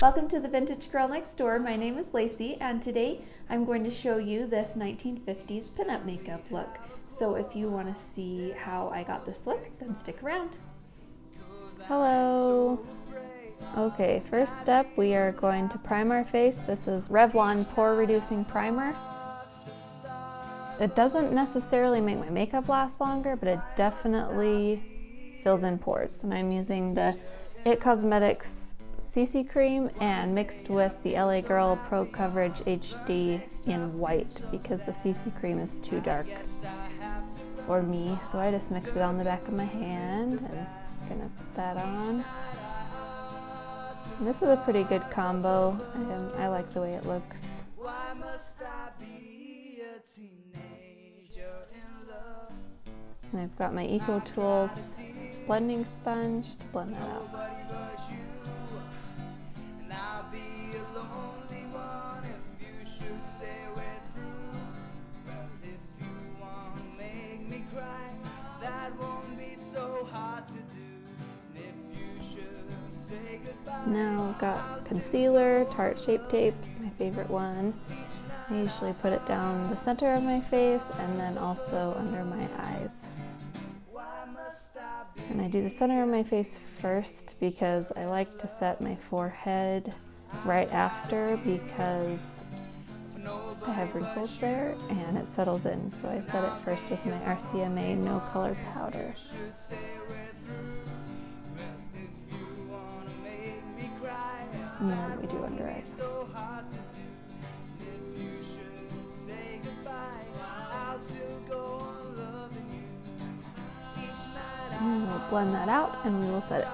Welcome to the Vintage Girl Next Door. My name is Lacey, and today I'm going to show you this 1950s pinup makeup look. So if you want to see how I got this look, then stick around. Hello. Okay, first step, we are going to prime our face. This is Revlon Pore Reducing Primer. It doesn't necessarily make my makeup last longer, but it definitely fills in pores. And I'm using the It Cosmetics CC cream and mixed with the LA Girl Pro Coverage HD in white because the CC cream is too dark for me. So I just mix it on the back of my hand and I'm gonna put that on. And this is a pretty good combo. I like the way it looks. And I've got my EcoTools blending sponge to blend that out. Now I've got concealer, Tarte Shape Tape is my favorite one. I usually put it down the center of my face and then also under my eyes. And I do the center of my face first because I like to set my forehead right after because I have wrinkles there and it settles in. So I set it first with my RCMA No Color Powder. And then we do under eyes. And we'll blend that out and we will set it.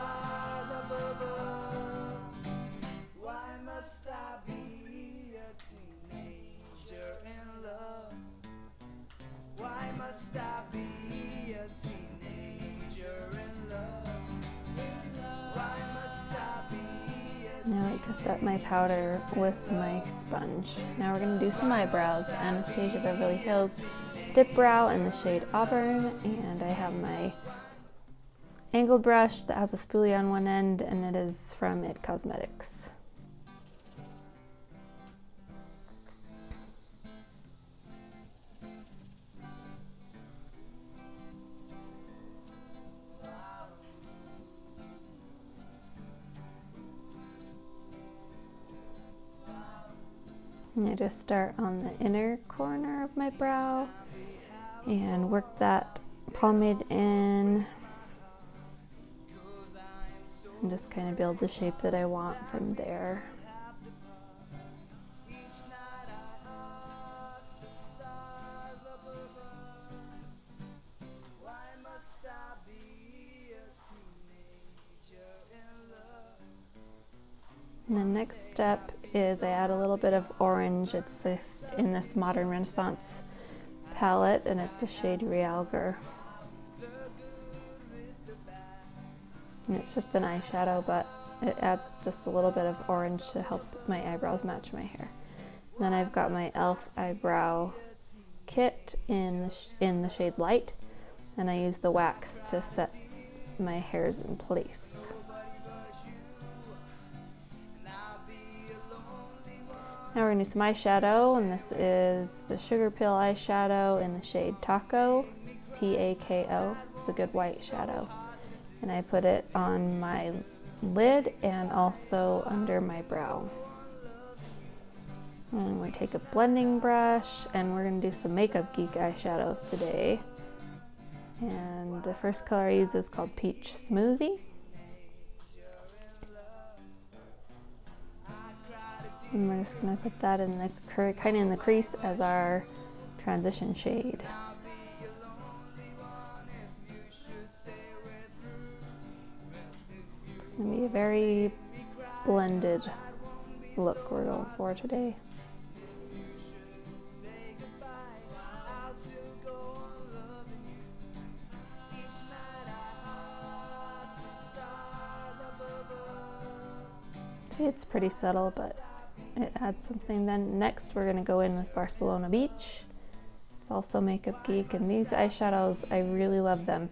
I like to set my powder with my sponge. Now we're going to do some eyebrows. Anastasia Beverly Hills Dipbrow in the shade Auburn, and I have my angled brush that has a spoolie on one end, and it is from It Cosmetics. And I just start on the inner corner of my brow and work that pomade in and just kind of build the shape that I want from there. And the next step is I add a little bit of orange. It's this in this Modern Renaissance palette, and it's the shade Realgar. And it's just an eyeshadow, but it adds just a little bit of orange to help my eyebrows match my hair. And then I've got my e.l.f. eyebrow kit in the shade Light, and I use the wax to set my hairs in place. Now we're going to do some eyeshadow, and this is the Sugarpill eyeshadow in the shade Tako, T-A-K-O. It's a good white shadow. And I put it on my lid and also under my brow. And we take a blending brush, and we're going to do some Makeup Geek eyeshadows today. And the first color I use is called Peach Smoothie. And we're just going to put that in the kind of in the crease as our transition shade. It's going to be a very blended look we're going for today. See, it's pretty subtle, but it adds something. Then next we're going to go in with Barcelona Beach. It's also Makeup Geek, and these eyeshadows, I really love them.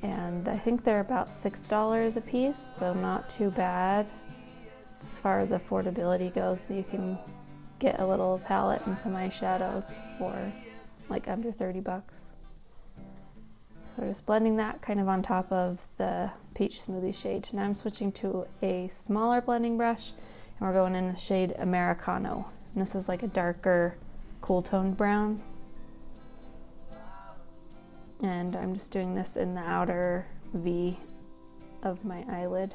And I think they're about $6 a piece, so not too bad as far as affordability goes. So you can get a little palette and some eyeshadows for like under 30 bucks. So we're just blending that kind of on top of the peach smoothie shade. Now I'm switching to a smaller blending brush, and we're going in the shade Americano. And this is like a darker, cool toned brown. And I'm just doing this in the outer V of my eyelid.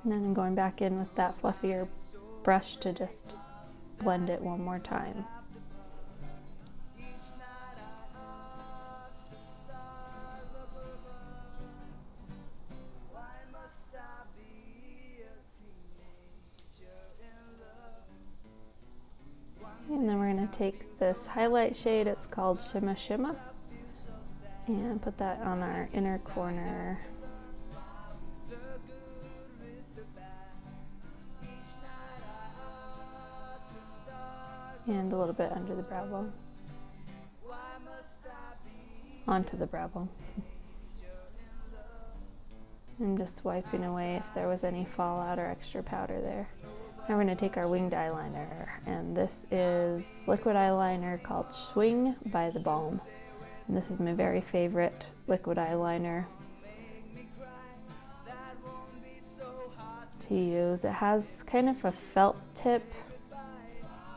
And then I'm going back in with that fluffier brush to just blend it one more time. And then we're going to take this highlight shade, it's called Shimma Shimma, and put that on our inner corner. And a little bit under the brow bone. Onto the brow bone. I'm just wiping away if there was any fallout or extra powder there. Now we're going to take our winged eyeliner, and this is liquid eyeliner called Swing by the Balm. And this is my very favorite liquid eyeliner to use. It has kind of a felt tip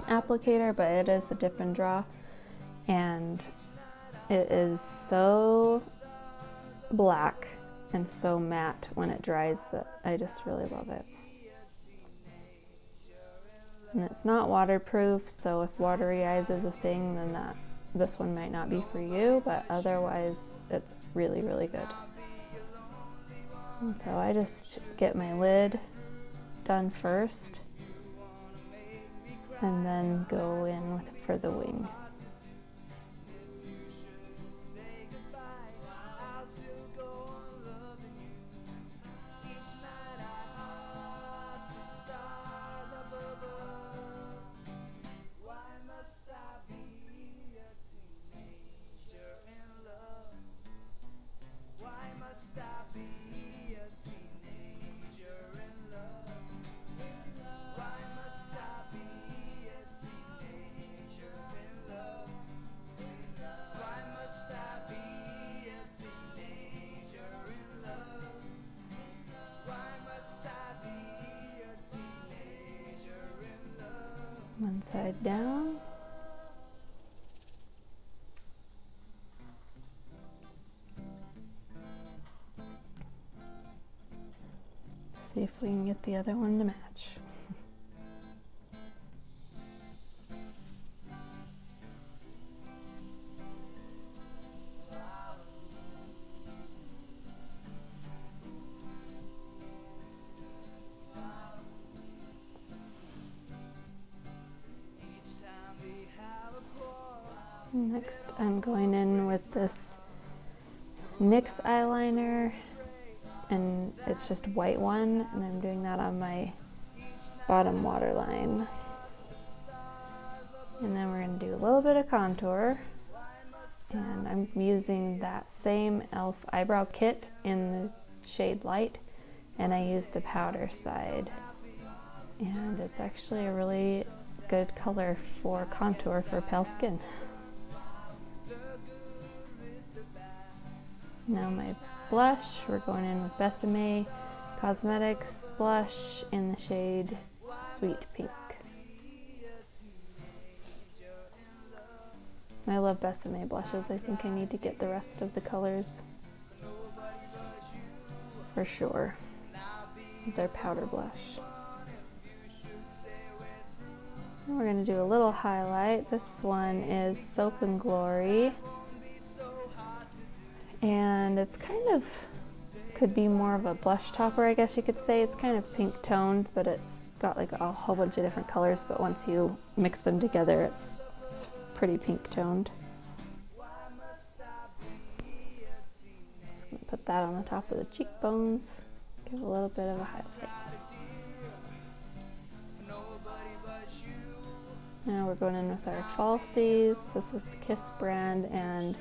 applicator, but it is a dip and draw, and it is so black and so matte when it dries that I just really love it. And it's not waterproof, so if watery eyes is a thing, then this one might not be for you, but otherwise it's really, really good. And so I just get my lid done first, and then go in for the wing. One side down. See if we can get the other one to match. Next, I'm going in with this NYX eyeliner, and it's just white one, and I'm doing that on my bottom waterline. And then we're going to do a little bit of contour, and I'm using that same e.l.f. eyebrow kit in the shade Light, and I use the powder side. And it's actually a really good color for contour for pale skin. Now my blush, we're going in with Besame Cosmetics blush in the shade Sweet Pink. I love Besame blushes. I think I need to get the rest of the colors for sure. Their powder blush. And we're going to do a little highlight. This one is Soap and Glory. And it's kind of, could be more of a blush topper, I guess you could say. It's kind of pink toned, but it's got like a whole bunch of different colors, but once you mix them together, it's pretty pink toned. Just gonna put that on the top of the cheekbones, give a little bit of a highlight. Now we're going in with our falsies. This is the Kiss brand, and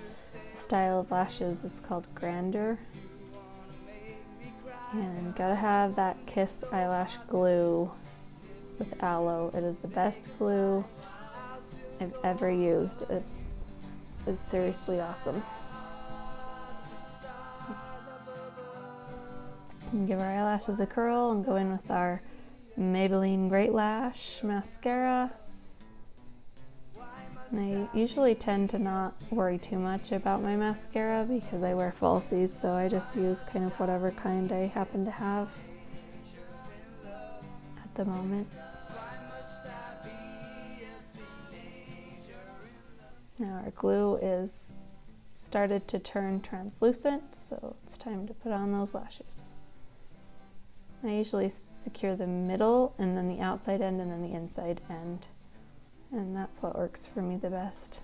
the style of lashes is called Grandeur. And gotta have that Kiss eyelash glue with aloe. It is the best glue I've ever used. It is seriously awesome. And give our eyelashes a curl and go in with our Maybelline Great Lash mascara. And I usually tend to not worry too much about my mascara because I wear falsies, so I just use kind of whatever kind I happen to have at the moment. Now our glue is started to turn translucent, so it's time to put on those lashes. I usually secure the middle and then the outside end and then the inside end. And that's what works for me the best.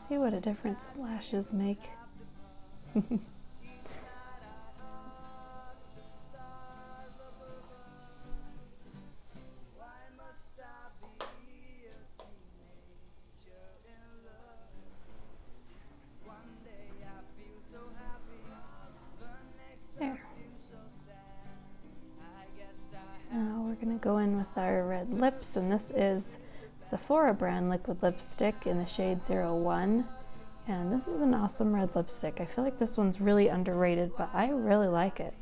See what a difference lashes make. There. Now we're going to go in with our red lips, and this is Sephora brand liquid lipstick in the shade 01. And this is an awesome red lipstick. I feel like this one's really underrated, but I really like it.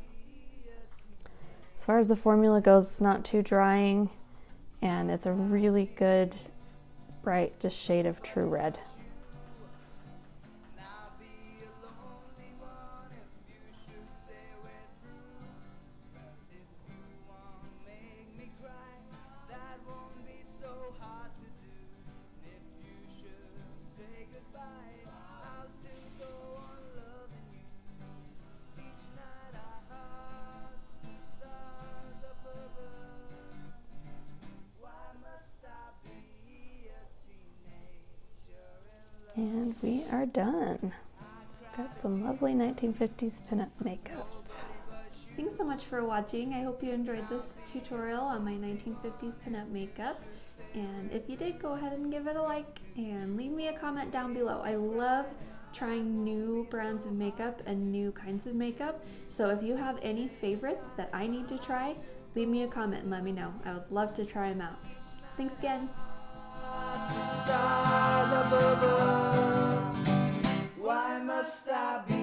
As far as the formula goes, it's not too drying, and it's a really good, bright, just shade of true red. And we are done. Got some lovely 1950s pinup makeup. Thanks so much for watching. I hope you enjoyed this tutorial on my 1950s pinup makeup. And if you did, go ahead and give it a like and leave me a comment down below. I love trying new brands of makeup and new kinds of makeup. So if you have any favorites that I need to try, leave me a comment and let me know. I would love to try them out. Thanks again. The stars above us. Why must I be